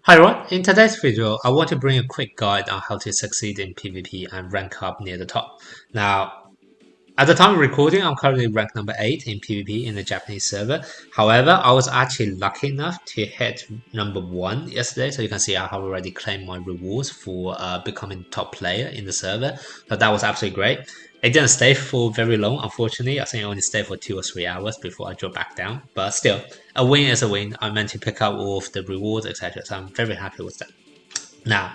Hi everyone, in today's video I want to bring a quick guide on how to succeed in PvP and rank up near the top. Now, at the time of recording, I'm currently ranked number 8 in PvP in the Japanese server. However, I was actually lucky enough to hit number 1 yesterday, so you can see I have already claimed my rewards for becoming top player in the server. So that was absolutely great. It didn't stay for very long, unfortunately. I think it only stayed for 2 or 3 hours before I dropped back down. But still, a win is a win. I meant to pick up all of the rewards, etc. So I'm very happy with that. Now,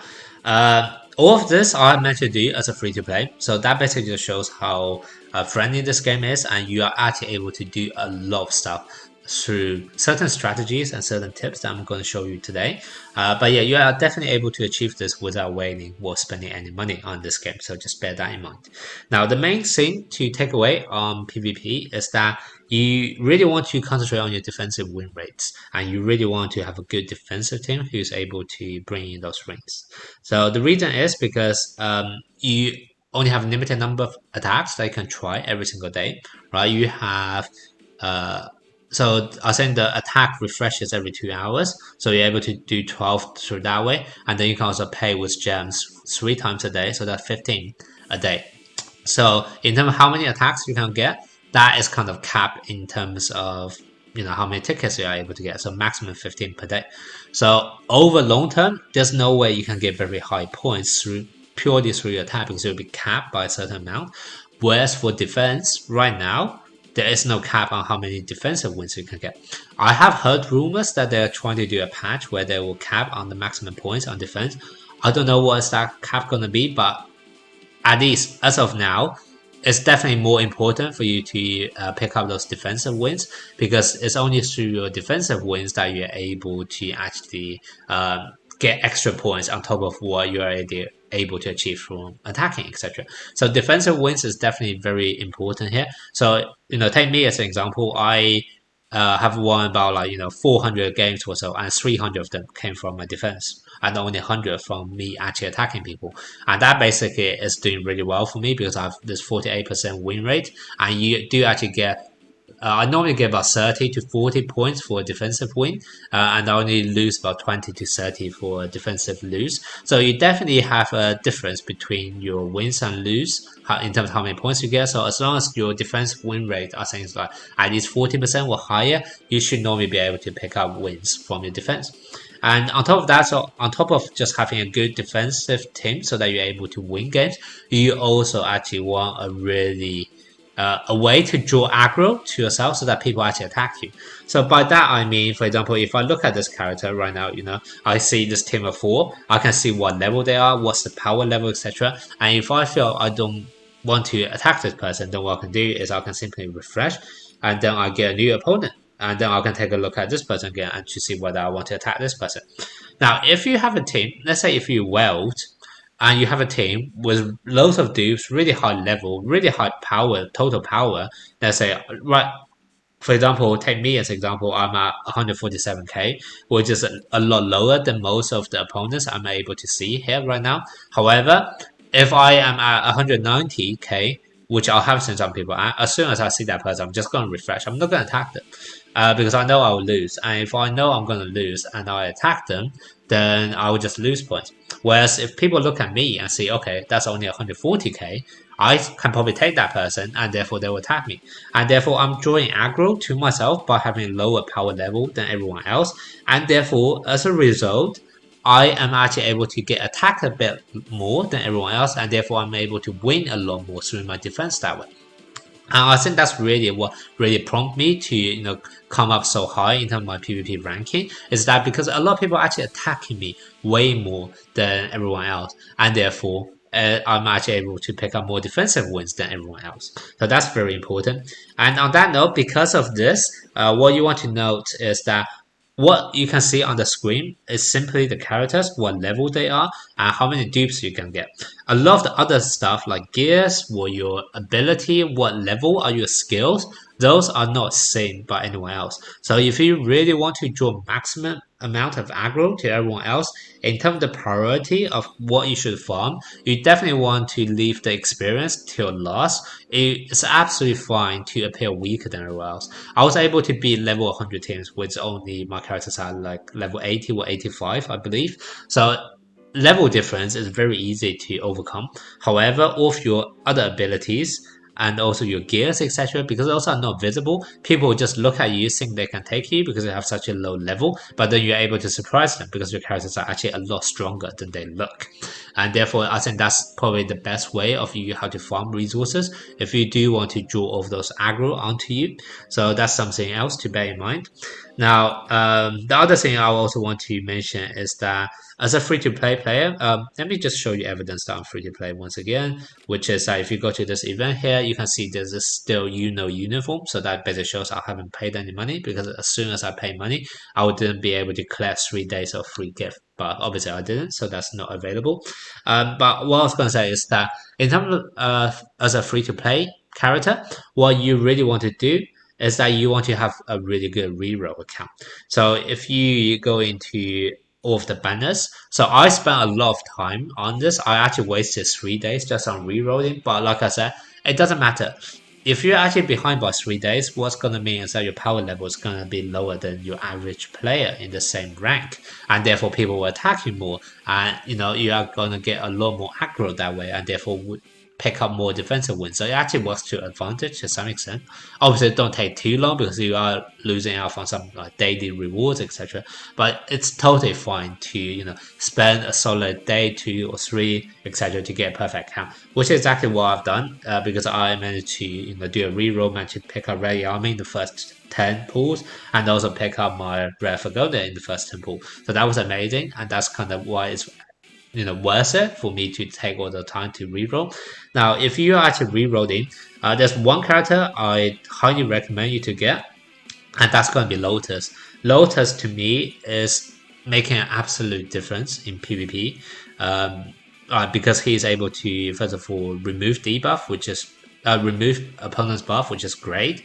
all of this I meant to do as a free-to-play, so that basically just shows how friendly this game is, and you are actually able to do a lot of stuff through certain strategies and certain tips that I'm going to show you today. But yeah, you are definitely able to achieve this without waiting or spending any money on this game, so just bear that in mind. Now, the main thing to take away on PvP is that you really want to concentrate on your defensive win rates, and you really want to have a good defensive team who's able to bring in those wins. So the reason is because you only have a limited number of attacks that you can try every single day, right? You have so I think the attack refreshes every 2 hours, so you're able to do 12 through that way, and then you can also pay with gems 3 times a day, so that's 15 a day. So in terms of how many attacks you can get, that is kind of capped in terms of how many tickets you are able to get. So maximum 15 per day. So over long term, there's no way you can get very high points through purely through your attack because it will be capped by a certain amount. Whereas for defense, right now, there is no cap on how many defensive wins you can get. I have heard rumors that they're trying to do a patch where they will cap on the maximum points on defense. I don't know what is that cap gonna be, but at least as of now, it's definitely more important for you to pick up those defensive wins, because it's only through your defensive wins that you're able to actually get extra points on top of what you're already able to achieve from attacking, etc. So defensive wins is definitely very important here. So take me as an example. I have won about 400 games or so, and 300 of them came from my defense, and only 100 from me actually attacking people. And that basically is doing really well for me because I have this 48% win rate, and you do actually get I normally get about 30 to 40 points for a defensive win, and I only lose about 20 to 30 for a defensive lose. So you definitely have a difference between your wins and lose in terms of how many points you get. So as long as your defense win rate are things like at least 40% or higher, you should normally be able to pick up wins from your defense. And on top of that, so on top of just having a good defensive team so that you're able to win games, you also actually want a way to draw aggro to yourself so that people actually attack you. So by that I mean, for example, if I look at this character right now, I see this team of 4, I can see what level they are, what's the power level, etc. And if I feel I don't want to attack this person, then what I can do is I can simply refresh, and then I get a new opponent. And then I can take a look at this person again and to see whether I want to attack this person. Now, if you have a team, let's say if you weld, and you have a team with loads of dupes, really high level, really high power, total power. Let's say, right, for example, take me as example, I'm at 147k, which is a lot lower than most of the opponents I'm able to see here right now. However, if I am at 190k, which I'll have seen some people at, as soon as I see that person, I'm just going to refresh. I'm not going to attack them because I know I will lose. And if I know I'm going to lose and I attack them, then I will just lose points. Whereas if people look at me and see, okay, that's only 140k, I can probably take that person and therefore they will attack me. And therefore I'm drawing aggro to myself by having a lower power level than everyone else. And therefore, as a result, I am actually able to get attacked a bit more than everyone else, and therefore I'm able to win a lot more through my defense that way. And I think that's really what really prompted me to come up so high in terms of my PvP ranking, is that because a lot of people are actually attacking me way more than everyone else, and therefore I'm actually able to pick up more defensive wins than everyone else. So that's very important. And on that note, because of this, what you want to note is that what you can see on the screen is simply the characters, what level they are, and how many dupes you can get. A lot of the other stuff like gears, what your ability, what level are your skills, those are not seen by anyone else. So if you really want to draw maximum amount of aggro to everyone else, in terms of the priority of what you should farm, you definitely want to leave the experience till last. It's absolutely fine to appear weaker than everyone else. I was able to beat level 100 teams with only my characters at like level 80 or 85, I believe. So level difference is very easy to overcome. However, all of your other abilities and also your gears, etc., because those are not visible, people just look at you, think they can take you because you have such a low level, but then you're able to surprise them because your characters are actually a lot stronger than they look. And therefore, I think that's probably the best way of you how to farm resources if you do want to draw all of those aggro onto you. So that's something else to bear in mind. Now, the other thing I also want to mention is that as a free-to-play player, let me just show you evidence that I'm free-to-play once again, which is that if you go to this event here, you can see there's this still uniform. So that basically shows I haven't paid any money, because as soon as I pay money, I wouldn't be able to collect 3 days of free gift. But obviously I didn't, so that's not available. But what I was going to say is that in terms of as a free-to-play character, what you really want to do is that you want to have a really good reroll account. So if you go into all of the banners, so I spent a lot of time on this. I actually wasted 3 days just on rerolling, but like I said, it doesn't matter. If you're actually behind by 3 days, what's gonna mean is that your power level is gonna be lower than your average player in the same rank, and therefore people will attack you more, and you are gonna get a lot more aggro that way, and therefore pick up more defensive wins. So it actually works to advantage to some extent. Obviously, it don't take too long because you are losing out on some daily rewards, etc. But it's totally fine to spend a solid day, 2 or 3, etc. to get a perfect count, which is exactly what I've done because I managed to do a reroll, managed to pick up Ready Army in the first 10 pulls, and also pick up my Rare Fagoda in the first 10 pulls. So that was amazing, and that's kind of why it's worth it for me to take all the time to reroll. Now, if you are actually rerolling, there's one character I highly recommend you to get, and that's going to be Lotus. Lotus to me is making an absolute difference in PvP because he's able to, first of all, remove debuff, which is remove opponent's buff, which is great.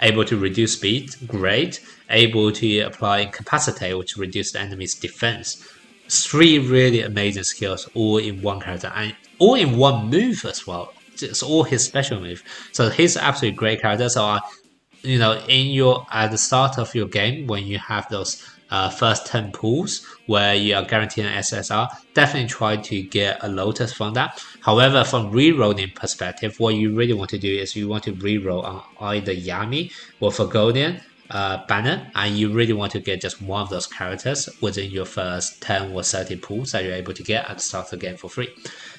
Able to reduce speed, great. Able to apply incapacitate, which reduces the enemy's defense. 3 really amazing skills all in one character and all in one move as well. It's all his special move. So he's absolutely great character. So at the start of your game, when you have those first 10 pulls where you are guaranteed an SSR, definitely try to get a Lotus from that. However, from rerolling perspective, what you really want to do is you want to reroll on either Yami or Fagonian banner, and you really want to get just one of those characters within your first 10 or 30 pools that you're able to get at the start of the game for free.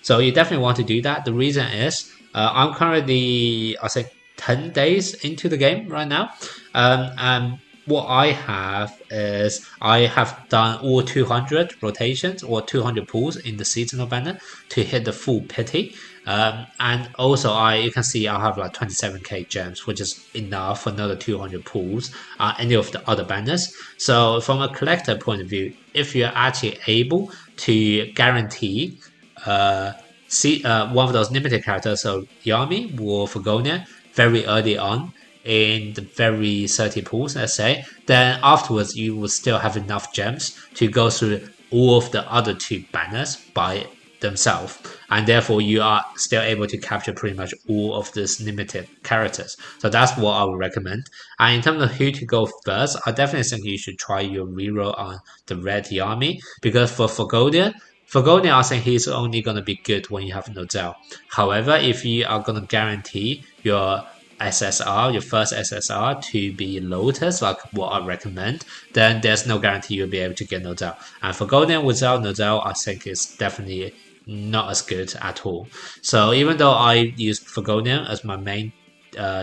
So you definitely want to do that. The reason is I'm currently, I think, 10 days into the game right now, and what I have is I have done all 200 rotations or 200 pulls in the seasonal banner to hit the full pity. And also you can see I have like 27k gems, which is enough for another 200 pulls, any of the other banners. So from a collector point of view, if you're actually able to guarantee one of those limited characters, so Yami or Fagonia, very early on in the very 30 pools, let's say, then afterwards you will still have enough gems to go through all of the other 2 banners by themselves, and therefore you are still able to capture pretty much all of these limited characters. So that's what I would recommend. And in terms of who to go first, I definitely think you should try your reroll on the Red Yami, because for Fagonia, I think he's only going to be good when you have Nozel. However, if you are going to guarantee your SSR, your first SSR to be Lotus, like what I recommend, then there's no guarantee you'll be able to get Nozel. And for Golden without Nozel, I think it's definitely not as good at all. So even though I use Fagonian as my main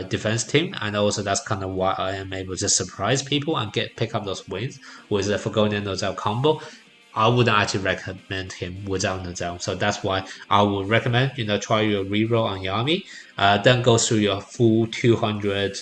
defense team, and also that's kind of why I am able to surprise people and pick up those wins with the Fagonian Nozel combo, I wouldn't actually recommend him without Nozel. So that's why I would recommend try your reroll on Yami, then go through your full 200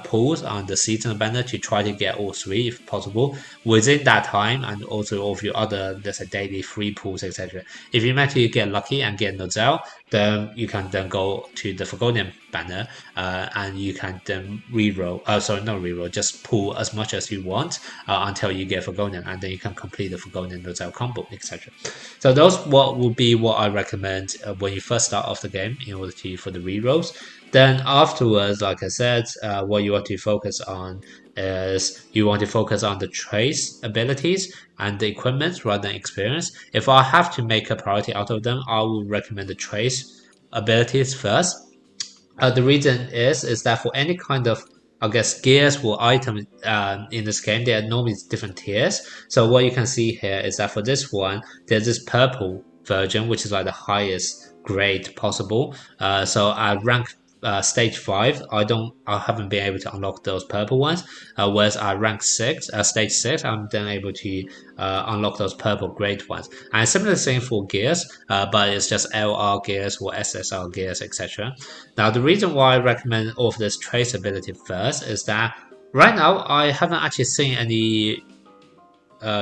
pulls on the season banner to try to get all 3 if possible within that time, and also all of your other, let's say, daily free pulls, etc. If you manage to get lucky and get Nozel, then you can then go to the Fagonian banner, and you can then reroll. Sorry, not reroll, just pull as much as you want until you get Forgotten, and then you can complete the Forgotten without combo, etc. So those what would be what I recommend when you first start off the game in order to for the rerolls. Then afterwards, like I said, what you want to focus on is you want to focus on the trace abilities and the equipment rather than experience. If I have to make a priority out of them, I would recommend the trace abilities first. The reason is that for any kind of I guess gears or item in this game, there are normally different tiers. So what you can see here is that for this one, there's this purple version, which is like the highest grade possible. So I rank stage 5. I haven't been able to unlock those purple ones. Whereas I rank 6, stage 6, I'm then able to unlock those purple grade ones. And similar thing for gears, but it's just LR gears or SSR gears, etc. Now, the reason why I recommend all of this traceability first is that right now I haven't actually seen any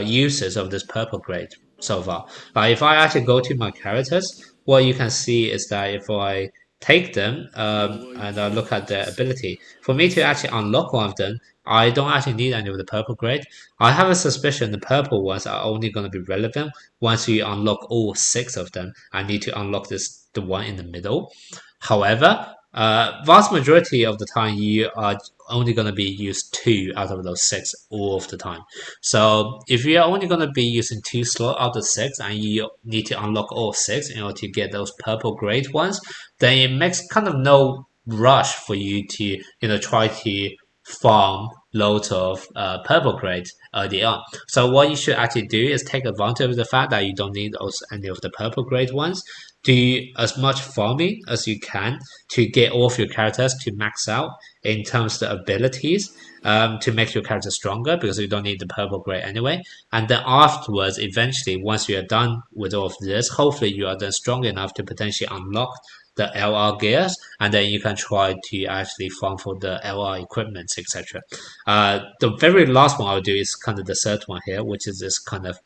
uses of this purple grade so far. But if I actually go to my characters, what you can see is that if I take them and I look at their ability, for me to actually unlock one of them, I don't actually need any of the purple grade. I have a suspicion the purple ones are only going to be relevant once you unlock all 6 of them. I need to unlock the one in the middle. However, vast majority of the time you are only going to be used 2 out of those 6 all of the time. So if you're only going to be using 2 slots out of 6 and you need to unlock all 6 in order to get those purple grade ones, then it makes kind of no rush for you to try to farm loads of purple grades early on. So what you should actually do is take advantage of the fact that you don't need any of the purple grade ones. Do as much farming as you can to get all of your characters to max out in terms of the abilities, to make your character stronger, because you don't need the purple grade anyway. And then afterwards, eventually, once you are done with all of this, hopefully you are then strong enough to potentially unlock the LR gears, and then you can try to actually farm for the LR equipments, etc. The very last one I'll do is kind of the third one here, which is this kind of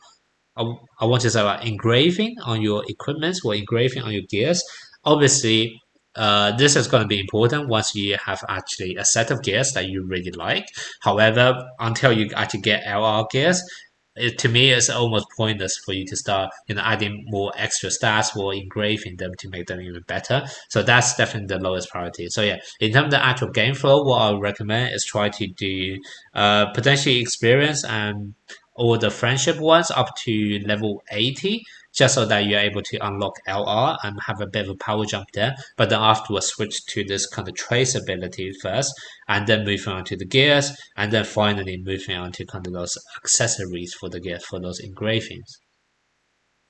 I, I want to say about engraving on your equipment or engraving on your gears. Obviously, this is going to be important once you have actually a set of gears that you really like. However, until you actually get LR gears, to me it's almost pointless for you to start adding more extra stats or engraving them to make them even better. So that's definitely the lowest priority. So yeah, in terms of the actual game flow, what I would recommend is try to do potentially experience and all the friendship ones up to level 80, just so that you're able to unlock LR and have a bit of a power jump there. But then afterwards switch to this kind of trace ability first, and then moving on to the gears, and then finally moving on to kind of those accessories for the gears, for those engravings.